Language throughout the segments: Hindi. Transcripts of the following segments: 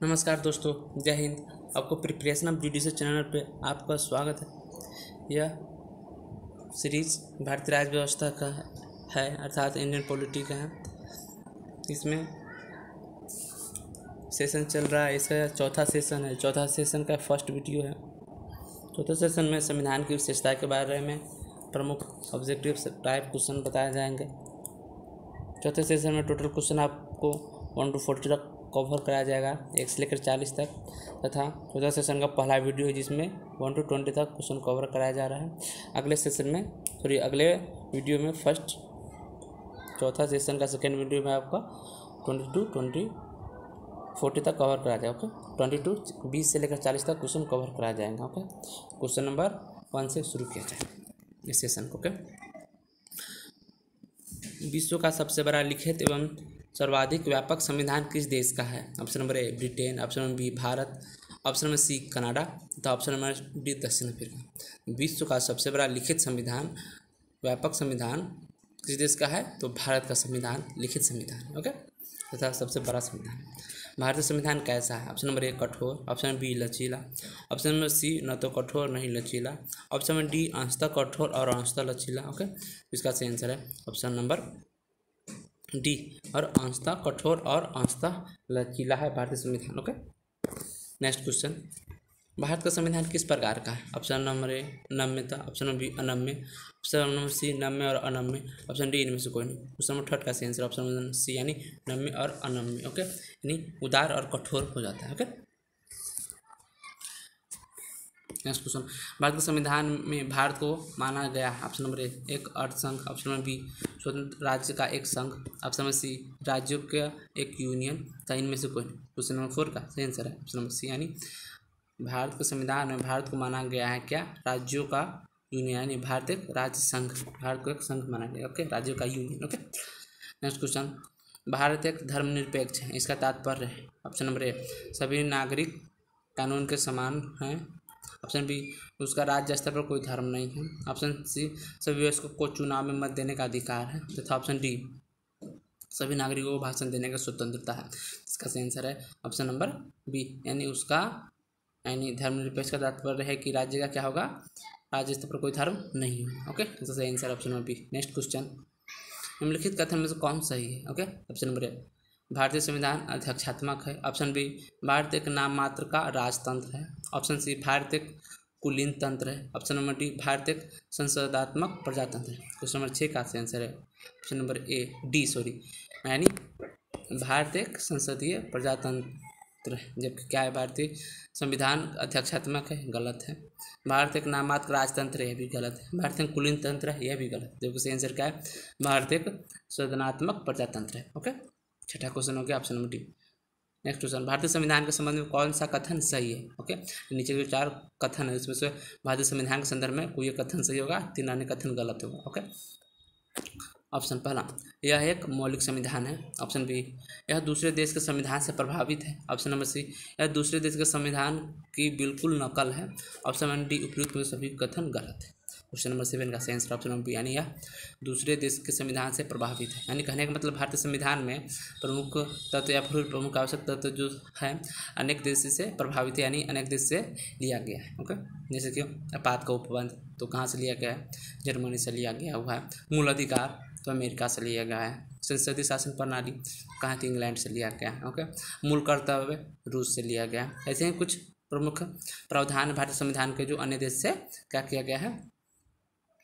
नमस्कार दोस्तों, जय हिंद। आपको प्रिपरेशन ऑफ जुडिशल चैनल पे आपका स्वागत है। यह सीरीज भारतीय राज्य व्यवस्था का है अर्थात इंडियन पॉलिटी का है। इसमें सेशन चल रहा है, इसका चौथा सेशन है। चौथा सेशन का फर्स्ट वीडियो है। चौथे सेशन में संविधान की विशेषता के बारे में प्रमुख ऑब्जेक्टिव टाइप क्वेश्चन बताए जाएंगे। चौथे सेशन में टोटल क्वेश्चन आपको 1 to 40 तक कवर कराया जाएगा, 1 से लेकर 40 तक, तथा चौथा सेशन का पहला वीडियो है जिसमें 1 to 20 तक क्वेश्चन कवर कराया जा रहा है। अगले वीडियो में चौथा सेशन का सेकेंड वीडियो में आपका 40 तक कवर कराया जाएगा। ओके, 20 से लेकर 40 तक क्वेश्चन कवर कराया जाएगा। ओके, क्वेश्चन नंबर 1 से शुरू किया जाए इस सेशन को। ओके, विश्व का सबसे बड़ा लिखित एवं सर्वाधिक व्यापक संविधान किस देश का है? Option number A Britain, option number B Bharat, option number C Canada तथा ऑप्शन नंबर डी दक्षिण अफ्रीका। विश्व का सबसे बड़ा लिखित व्यापक संविधान किस देश का है? तो भारत का संविधान लिखित संविधान। ओके, तथा सबसे बड़ा संविधान। भारतीय संविधान कैसा है? ऑप्शन नंबर ए कठोर, ऑप्शन नंबर बी लचीला, ऑप्शन नंबर सी न तो कठोर नहीं लचीला, ऑप्शन नंबर डी अंशतः कठोर और अंशतः लचीला। ओके, इसका सही आंसर है ऑप्शन नंबर डी, और अंशतः कठोर और अंशतः लचीला है भारतीय संविधान। ओके, नेक्स्ट क्वेश्चन, भारत का संविधान किस प्रकार का है? ऑप्शन नंबर ए नम्यता, ऑप्शन नंबर बी अनम्य, ऑप्शन नंबर सी नम्य और अनम्य, ऑप्शन डी इनमें से कोई नहीं। क्वेश्चन नंबर 3 का सही आंसर ऑप्शन नंबर सी यानी नम्य और अनम्य। ओके, यानी उदार और कठोर हो जाता है। ओके, नेक्स्ट क्वेश्चन, भारत के संविधान में भारत को माना गया है। ऑप्शन नंबर ए एक अर्थ संघ, ऑप्शन नंबर बी स्वतंत्र राज्य का एक संघ, ऑप्शन नंबर सी राज्यों का एक यूनियन तथा इनमें से कोई नहीं। क्वेश्चन नंबर 4 का सही आंसर है ऑप्शन नंबर सी यानी भारत के संविधान में भारत को माना गया है क्या? राज्यों का यूनियन, यानी भारत एक राज्य संघ, भारत को एक संघ माना गया। ओके, राज्यों का union. Okay, next question, Bharat एक धर्मनिरपेक्ष है, इसका तात्पर्य है? ऑप्शन नंबर ए सभी नागरिक कानून के समान हैं, ऑप्शन बी उसका राज्य स्तर पर कोई धर्म नहीं है, ऑप्शन सी सभी वयस्कों को चुनाव में मत देने का अधिकार है, तथा ऑप्शन डी सभी नागरिकों को भाषण देने का स्वतंत्रता है। इसका सही आंसर है ऑप्शन नंबर बी, यानी धर्मनिरपेक्ष का तात्पर्य है कि राज्य का क्या होगा, राज्य स्तर पर कोई धर्म नहीं है। ओके, इसका सही answer option number B. Next question, निम्नलिखित कथन में से कौन सही है? ओके, ऑप्शन नंबर ए भारतीय संविधान अध्यक्षात्मक है, ऑप्शन बी भारत एक नाम मात्र का राजतंत्र है, ऑप्शन सी भारत एक कुलीन तंत्र है, ऑप्शन नंबर डी भारत एक संसदात्मक प्रजातंत्र है। क्वेश्चन नंबर 6 का आंसर है ऑप्शन नंबर डी, यानी भारत एक संसदीय प्रजातंत्र है। जबकि क्या है, भारतीय संविधान अध्यक्षात्मक है, गलत है। भारत एक नाम मात्र राजतंत्र है, यह भी गलत है। भारत एक कुलीन तंत्र है, यह भी गलत है। जबकि सही आंसर क्या है, भारत एक संसदात्मक प्रजातंत्र है। ओके, छठा क्वेश्चन हो गया option number D. Next question, भारतीय संविधान के संबंध में कौन सा कथन सही है? ओके, नीचे जो 4 कथन है उसमें से भारतीय संविधान के संदर्भ में कोई एक कथन सही होगा, 3 अन्य कथन गलत होगा। ओके, ऑप्शन पहला, यह एक मौलिक संविधान है, ऑप्शन बी यह दूसरे देश के संविधान से प्रभावित है, ऑप्शन नंबर सी यह दूसरे देश के संविधान की बिल्कुल नकल है, ऑप्शन नंबर डी उपयुक्त में सभी कथन गलत है। क्वेश्चन नंबर 7 का सही आंसर ऑप्शन नंबर बी, यानी यह दूसरे देश के संविधान से प्रभावित है। यानी कहने का मतलब भारतीय संविधान में प्रमुख तत्व या फिर प्रमुख आवश्यक तत्व जो है अनेक देश से प्रभावित है, यानी अनेक देश से लिया गया है। ओके, जैसे कि आपात का उपबंध तो कहाँ से लिया गया है? जर्मनी से लिया गया हुआ है। मूल अधिकार तो अमेरिका से लिया गया है। संसदीय शासन प्रणाली कहाँ थी? इंग्लैंड से लिया गया है। ओके, मूल कर्तव्य रूस से लिया गया। ऐसे ही कुछ प्रमुख प्रावधान भारतीय संविधान के जो अन्य देश से क्या किया गया है,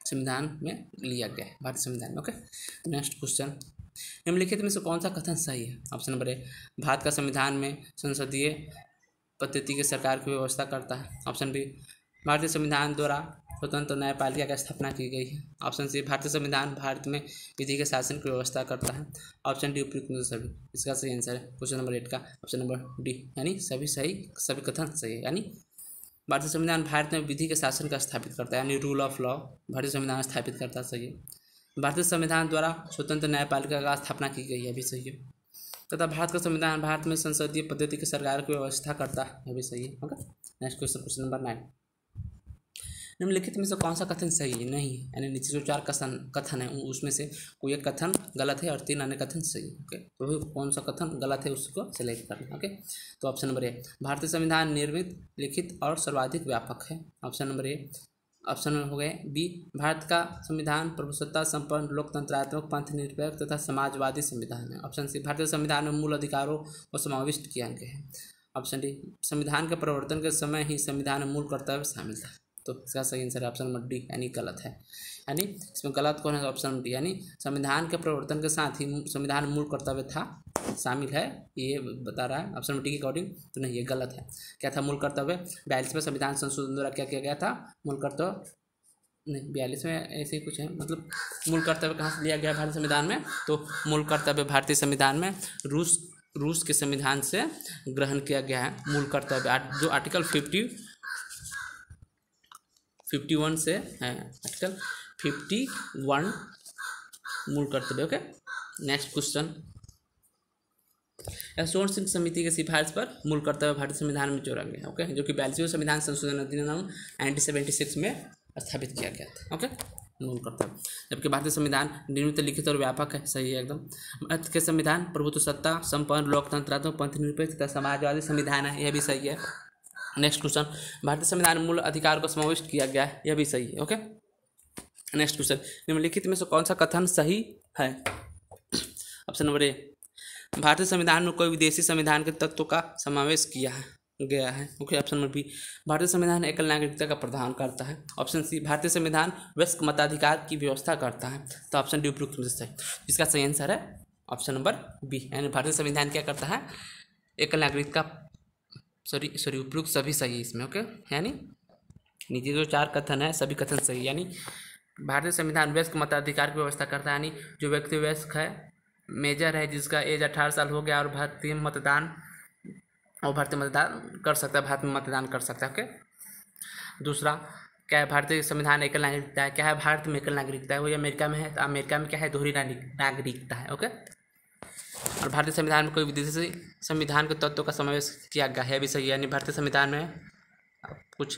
संविधान में लिया गया है भारतीय संविधान में। ओके, नेक्स्ट क्वेश्चन, निम्नलिखित में से कौन सा कथन सही है? ऑप्शन नंबर ए भारत का संविधान में संसदीय पद्धति की सरकार की व्यवस्था करता है, ऑप्शन बी भारतीय संविधान द्वारा स्वतंत्र न्यायपालिका की स्थापना की गई है, ऑप्शन सी भारतीय संविधान भारत में विधि के शासन की व्यवस्था करता है, ऑप्शन डी उपयुक्त में सभी। इसका सही आंसर है क्वेश्चन नंबर 8 का ऑप्शन नंबर डी, यानी सभी कथन सही है। यानी भारतीय संविधान भारत में विधि के शासन का स्थापित करता है, यानी रूल ऑफ लॉ भारतीय संविधान स्थापित करता है, सही है। भारतीय संविधान द्वारा स्वतंत्र न्यायपालिका का स्थापना की गई है, भी सही है। तथा भारत का संविधान भारत में संसदीय पद्धति की सरकार की व्यवस्था करता है, यह भी सही है। Okay, next question, question number 9, निम्नलिखित में से कौन सा कथन सही है? नहीं है, यानी नीचे जो 4 कथन है उसमें से कोई एक कथन गलत है और 3 अन्य कथन सही है। ओके, तो कौन सा कथन गलत है उसको सिलेक्ट करना। ओके, तो ऑप्शन नंबर ए, भारतीय संविधान निर्मित, लिखित और सर्वाधिक व्यापक है। ऑप्शन नंबर ए। ऑप्शन हो गए बी, भारत का संविधान प्रभुसत्ता संपन्न, लोकतंत्रात्मक, पंथ निरपेक्ष तथा समाजवादी संविधान है। ऑप्शन सी, भारतीय संविधान में मूल अधिकारों को समाविष्ट किया गया है। ऑप्शन डी, संविधान के प्रवर्तन के समय ही संविधान में मूल कर्तव्य शामिल था। तो इसका सही आंसर है ऑप्शन नंबर डी, यानी गलत है। यानी इसमें गलत कौन है? ऑप्शन नंबर डी, यानी संविधान के प्रवर्तन के साथ ही संविधान में मूल कर्तव्य था शामिल है, ये बता रहा है ऑप्शन नंबर डी के अकॉर्डिंग। तो नहीं, ये गलत है। क्या था मूल कर्तव्य? 42वें संविधान संशोधन द्वारा क्या किया गया था? मूल कर्तव्य नहीं, 42 में ऐसे ही कुछ है, मतलब मूल कर्तव्य कहाँ से लिया गया भारतीय संविधान में? तो मूल कर्तव्य भारतीय संविधान में रूस के संविधान से ग्रहण किया गया है। मूल कर्तव्य जो आर्टिकल 51 से है, आर्टिकल 51 मूल कर्तव्य। Okay, next question, Yashwant Singh समिति की सिफारिश पर मूल कर्तव्य भारतीय संविधान में जोड़ा गया। ओके, जो कि 42वें संविधान संशोधन अधिनियम 1976 में स्थापित किया गया था। ओके, मूल कर्तव्य। जबकि भारतीय संविधान निर्मित, लिखित और व्यापक है, सही है एकदम। भारत के संविधान प्रभुत्व सत्ता संपन्न, लोकतंत्रात्मक, पंथ निरपेक्ष तथा समाजवादी संविधान है, यह भी सही है। नेक्स्ट क्वेश्चन, भारतीय संविधान में मूल अधिकार को समाविष्ट किया गया है, यह भी सही है। ओके, नेक्स्ट क्वेश्चन, निम्नलिखित में से कौन सा कथन सही है? ऑप्शन नंबर ए, भारतीय संविधान में कोई विदेशी संविधान के तत्वों का समावेश किया गया है। ओके, ऑप्शन नंबर बी, भारतीय संविधान एकल नागरिकता का प्रावधान करता है। ऑप्शन सी, भारतीय संविधान वयस्क मताधिकार की व्यवस्था करता है। तो ऑप्शन डी उपयुक्त में से सही। इसका सही आंसर है ऑप्शन नंबर बी, यानी भारतीय संविधान क्या करता है? एकल नागरिकता, सॉरी उपयुक्त सभी सही है इसमें। ओके, यानी नीचे जो 4 कथन है सभी कथन सही, यानी भारतीय संविधान वयस्क मताधिकार की व्यवस्था करता है, यानी जो व्यक्ति वयस्क है, मेजर है, जिसका एज 18 साल हो गया और भारतीय मतदान कर सकता है, भारत में मतदान कर सकता है। ओके, दूसरा क्या है? भारतीय संविधान एकल नागरिकता है। क्या है? भारत में एकल नागरिकता है, वही अमेरिका में है, तो अमेरिका में क्या है? दोहरी नागरिकता है। ओके, और भारतीय संविधान में कोई विदेशी संविधान के तत्वों का समावेश किया गया है, भी सही है, यानी भारतीय संविधान में कुछ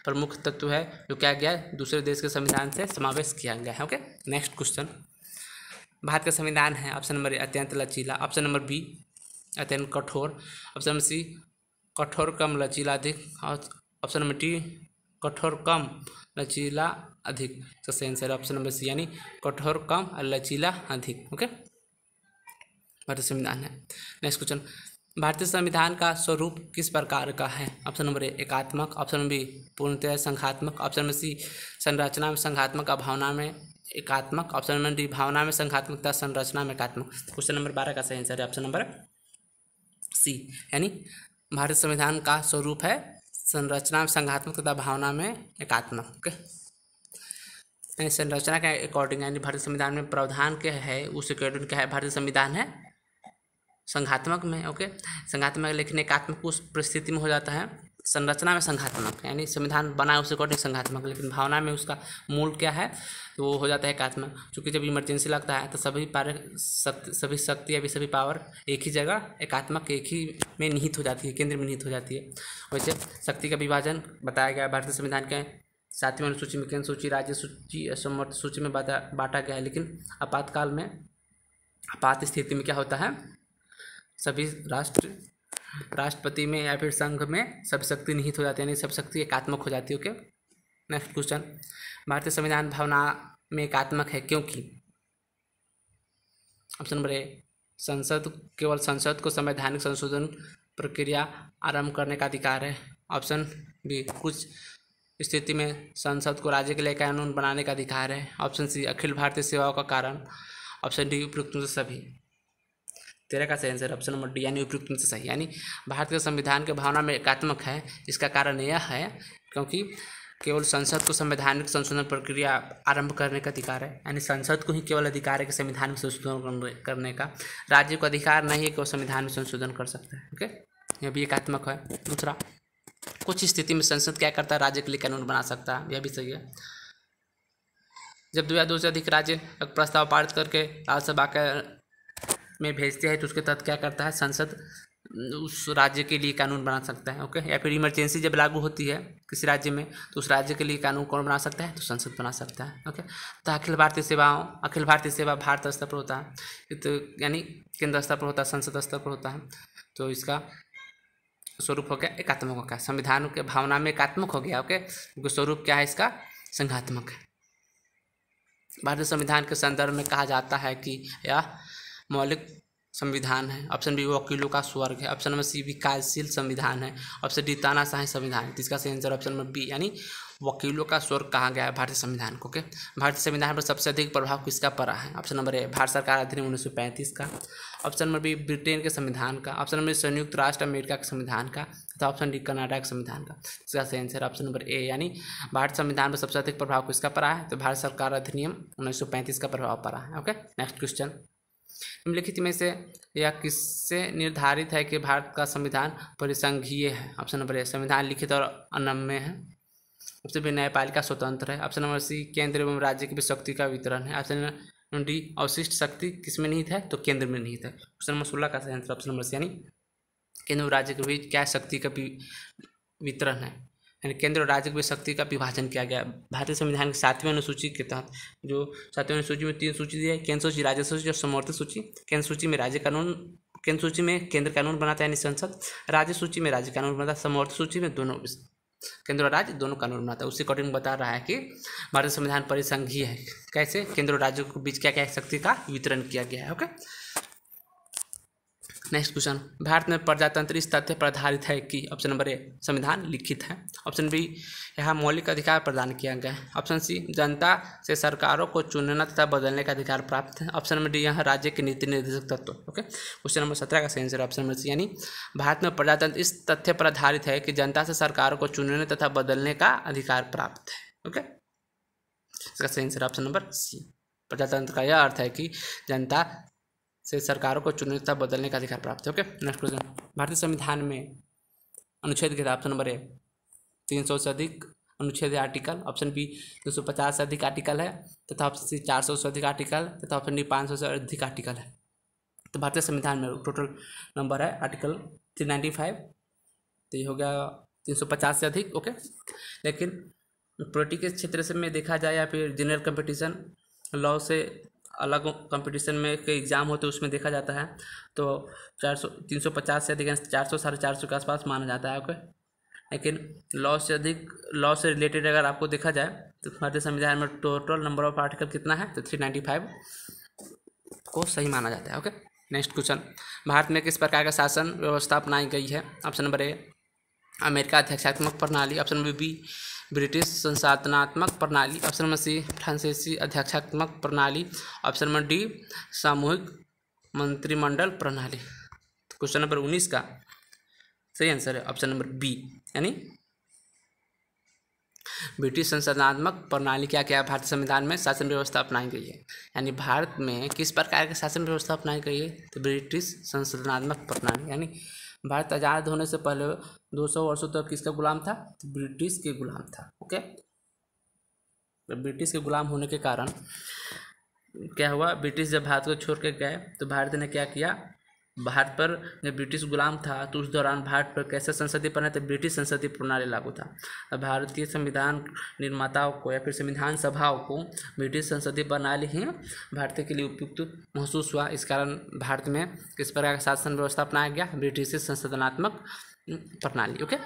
प्रमुख तत्व है जो क्या गया है? दूसरे देश के संविधान से समावेश किया गया है। ओके, नेक्स्ट क्वेश्चन, भारत का संविधान है ऑप्शन नंबर ए अत्यंत लचीला, ऑप्शन नंबर बी अत्यंत कठोर, ऑप्शन नंबर सी कठोर कम लचीला अधिक, और ऑप्शन नंबर डी कठोर कम लचीला अधिक। तो सही आंसर है ऑप्शन नंबर सी, यानी कठोर कम और लचीला अधिक। ओके, भारतीय संविधान है। नेक्स्ट क्वेश्चन, भारतीय संविधान का स्वरूप किस प्रकार का है? ऑप्शन नंबर ए एकात्मक, ऑप्शन नंबर बी पूर्णतः संघात्मक, ऑप्शन नंबर सी संरचना में संघात्मक और भावना में एकात्मक, ऑप्शन नंबर डी भावना में संघात्मकता, संरचना में एकात्मक। क्वेश्चन नंबर 12 का सही आंसर है ऑप्शन नंबर सी, यानी भारतीय संविधान का स्वरूप है संरचना में संघात्मक तथा भावना में एकात्मक। ओके, संरचना के अकॉर्डिंग, यानी भारतीय संविधान में प्रावधान क्या है उस अकॉर्डिंग क्या है? भारतीय संविधान है संघात्मक में। ओके, संघात्मक, लेकिन एकात्मक उस परिस्थिति में हो जाता है संरचना में संघात्मक, यानी संविधान बना उस अकॉर्डिंग संघात्मक, लेकिन भावना में उसका मूल क्या है? तो वो हो जाता है एकात्मक। क्योंकि जब इमरजेंसी लगता है तो सभी शक्ति या सभी पावर एक ही जगह एकात्मक एक ही में निहित हो जाती है, केंद्र में निहित हो जाती है। वैसे शक्ति का विभाजन बताया गया भारतीय संविधान के 7वीं अनुसूची में, केंद्र सूची, राज्य सूची, समर्थ सूची में बांटा गया है। लेकिन आपातकाल में, आपात स्थिति में क्या होता है? सभी राष्ट्रपति में या फिर संघ में सब शक्ति निहित हो जाती है, यानी सब शक्ति एकात्मक हो जाती है। ओके, नेक्स्ट क्वेश्चन, भारतीय संविधान भावना में एकात्मक है क्योंकि? ऑप्शन नंबर ए केवल संसद को संवैधानिक संशोधन प्रक्रिया आरंभ करने का अधिकार है, ऑप्शन बी कुछ स्थिति में संसद को राज्य के लिए कानून बनाने का अधिकार है, ऑप्शन सी अखिल भारतीय सेवाओं का कारण, ऑप्शन डी उपयुक्त में से सभी। 13 का सही आंसर ऑप्शन नंबर डी, यानी उपयुक्त में से सही। यानी भारत के संविधान के भावना में एकात्मक है, इसका कारण यह है क्योंकि केवल संसद को संवैधानिक संशोधन प्रक्रिया आरंभ करने का अधिकार है, यानी संसद को ही केवल अधिकार है कि संविधान में संशोधन करने का, राज्य को अधिकार नहीं है कि वो संविधान में संशोधन कर सकता है। ओके, यह भी एकात्मक है। दूसरा, कुछ स्थिति में संसद क्या करता है? राज्य के लिए कानून बना सकता है, यह भी सही है। जब 2 या 2 से अधिक राज्य एक प्रस्ताव पारित करके राज्यसभा में भेजते हैं तो उसके तहत क्या करता है? संसद उस राज्य के लिए कानून बना सकता है। ओके, या फिर इमरजेंसी जब लागू होती है किसी राज्य में तो उस राज्य के लिए कानून कौन बना सकता है? तो संसद बना सकता है। ओके, तो अखिल भारतीय सेवा भारत स्तर पर होता है, तो यानी केंद्र स्तर पर होता है, संसद स्तर पर होता है। तो इसका स्वरूप हो गया एकात्मक हो गया, संविधान के भावना में एकात्मक हो गया। ओके, क्योंकि स्वरूप क्या है इसका? संघात्मक है। भारतीय संविधान के संदर्भ में कहा जाता है कि यह मौलिक संविधान है। ऑप्शन बी वकीलों का स्वर्ग है। ऑप्शन नंबर सी विकासशील संविधान है। ऑप्शन डी तानाशाही संविधान है। इसका सही आंसर ऑप्शन नंबर बी, यानी वकीलों का स्वर्ग कहा गया है भारतीय संविधान को। ओके, भारतीय संविधान पर सबसे अधिक प्रभाव किसका पड़ा है? ऑप्शन नंबर ए भारत सरकार अधिनियम 1935 का। ऑप्शन नंबर बी ब्रिटेन के संविधान का। ऑप्शन नंबर संयुक्त राष्ट्र अमेरिका के संविधान का, तथा ऑप्शन डी कनाडा के संविधान का। इसका सही आंसर ऑप्शन नंबर ए, यानी भारत संविधान पर सबसे अधिक प्रभाव किसका पड़ा है? तो भारत सरकार अधिनियम 1935 का प्रभाव पड़ा है। ओके, नेक्स्ट क्वेश्चन, निम्नलिखित में से यह किससे निर्धारित है कि भारत का संविधान परिसंघीय है? ऑप्शन नंबर ए संविधान लिखित और अनम्य है। ऑप्शन बी न्यायपालिका स्वतंत्र है। ऑप्शन नंबर सी केंद्र एवं राज्य के बीच शक्ति का वितरण है। ऑप्शन नंबर डी अवशिष्ट शक्ति किसमें निहित है? तो केंद्र में निहित है। क्वेश्चन नंबर 16 का सही आंसर ऑप्शन नंबर सी, यानी केंद्र और राज्य के बीच क्या शक्ति का वितरण है, यानी केंद्र और राज्य के बीच शक्ति का विभाजन किया गया। भारतीय संविधान की 7वीं अनुसूची के तहत, जो 7वीं अनुसूची में 3 सूची दी है, केंद्र सूची, राज्य सूची और समवर्ती सूची। केंद्र सूची में केंद्र सूची में केंद्र कानून बनाता है यानी संसद, राज्य सूची में राज्य कानून बनाता है, समवर्ती सूची में दोनों केंद्र और राज्य दोनों कानून बनाता है। उसी अकॉर्डिंग बता रहा है कि भारतीय संविधान परिसंघीय है। कैसे? केंद्र और राज्यों के बीच क्या क्या शक्ति का वितरण किया गया है। ओके, नेक्स्ट क्वेश्चन, भारत में प्रजातंत्र इस तथ्य पर आधारित है कि ऑप्शन नंबर ए संविधान लिखित है। ऑप्शन बी यहाँ मौलिक अधिकार प्रदान किया गया है। ऑप्शन सी जनता से सरकारों को चुनना तथा बदलने का अधिकार प्राप्त है। ऑप्शन नंबर डी यहाँ राज्य के नीति निर्देशक तत्व। ओके, क्वेश्चन नंबर 17 का सही आंसर ऑप्शन नंबर सी, यानी भारत में प्रजातंत्र इस तथ्य पर आधारित है कि जनता से सरकारों को चुनने तथा बदलने का अधिकार प्राप्त है। ओके, इसका सही आंसर ऑप्शन नंबर सी। प्रजातंत्र का यह अर्थ है कि जनता से सरकारों को चुनने तथा बदलने का अधिकार प्राप्त है। ओके, नेक्स्ट क्वेश्चन, भारतीय संविधान में अनुच्छेद के ऑप्शन नंबर ए 300 से अधिक अनुच्छेद है आर्टिकल। ऑप्शन बी 250 से अधिक आर्टिकल है, तथा ऑप्शन सी 400 से अधिक आर्टिकल, तथा ऑप्शन डी 500 से अधिक आर्टिकल है। तो भारतीय संविधान में टोटल नंबर है आर्टिकल 395, तो ये हो गया 350 से अधिक। ओके, लेकिन पॉलिटी के क्षेत्र से में देखा जाए या फिर जनरल कंपटीशन लॉ से अलग कंपटीशन में के एग्जाम होते हैं उसमें देखा जाता है तो 350 से अधिक 400 450 के आसपास माना जाता है। ओके, लेकिन लॉ से रिलेटेड अगर आपको देखा जाए तो भारतीय संविधान में टोटल नंबर ऑफ आर्टिकल कितना है? तो 395 को सही माना जाता है। ओके, नेक्स्ट क्वेश्चन, भारत में किस प्रकार का शासन व्यवस्था अपनाई गई है? ऑप्शन नंबर ए अमेरिका अध्यक्षात्मक प्रणाली। ऑप्शन नंबर बी ब्रिटिश संशासनात्मक प्रणाली। ऑप्शन नंबर सी फ्रांसीसी अध्यक्षात्मक प्रणाली। ऑप्शन नंबर डी सामूहिक मंत्रिमंडल प्रणाली। क्वेश्चन नंबर 19 का सही आंसर है ऑप्शन नंबर बी, यानी ब्रिटिश संशासनात्मक प्रणाली क्या क्या भारतीय संविधान में शासन व्यवस्था अपनाई गई है। यानी भारत में किस प्रकार की शासन व्यवस्था अपनाई गई है? तो ब्रिटिश संशासनात्मक प्रणाली, यानी भारत आज़ाद होने से पहले 200 वर्षों तक किसका गुलाम था? तो ब्रिटिश के गुलाम था। ओके, ब्रिटिश के गुलाम होने के कारण क्या हुआ, ब्रिटिश जब भारत को छोड़ के गए तो भारत ने क्या किया, भारत पर जब ब्रिटिश गुलाम था तो उस दौरान भारत पर कैसे संसदीय प्रणाली, तो ब्रिटिश संसदीय प्रणाली लागू था। अब भारतीय संविधान निर्माताओं को या फिर संविधान सभाओं को ब्रिटिश संसदीय प्रणाली ही भारतीय के लिए उपयुक्त महसूस हुआ। इस कारण भारत में किस प्रकार का शासन व्यवस्था अपनाया गया? ब्रिटिश संशोधनात्मक प्रणाली। ओके,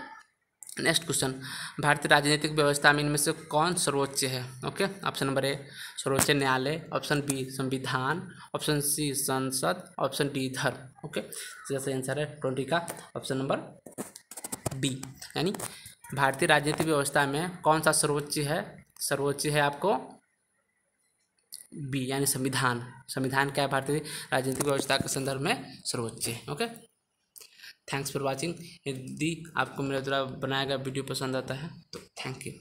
नेक्स्ट क्वेश्चन, भारतीय राजनीतिक व्यवस्था में इनमें से कौन सर्वोच्च है? ओके, ऑप्शन नंबर ए सर्वोच्च न्यायालय। ऑप्शन बी संविधान। ऑप्शन सी संसद। ऑप्शन डी धर्म। ओके, इसका सही आंसर है 20 का ऑप्शन नंबर बी, यानी भारतीय राजनीतिक व्यवस्था में कौन सा सर्वोच्च है? सर्वोच्च है आपको बी, यानी संविधान। संविधान क्या है भारतीय राजनीतिक व्यवस्था के संदर्भ में सर्वोच्च है। Okay, thanks for watching. यदि आपको मेरे द्वारा बनाया गया वीडियो पसंद आता है तो थैंक यू।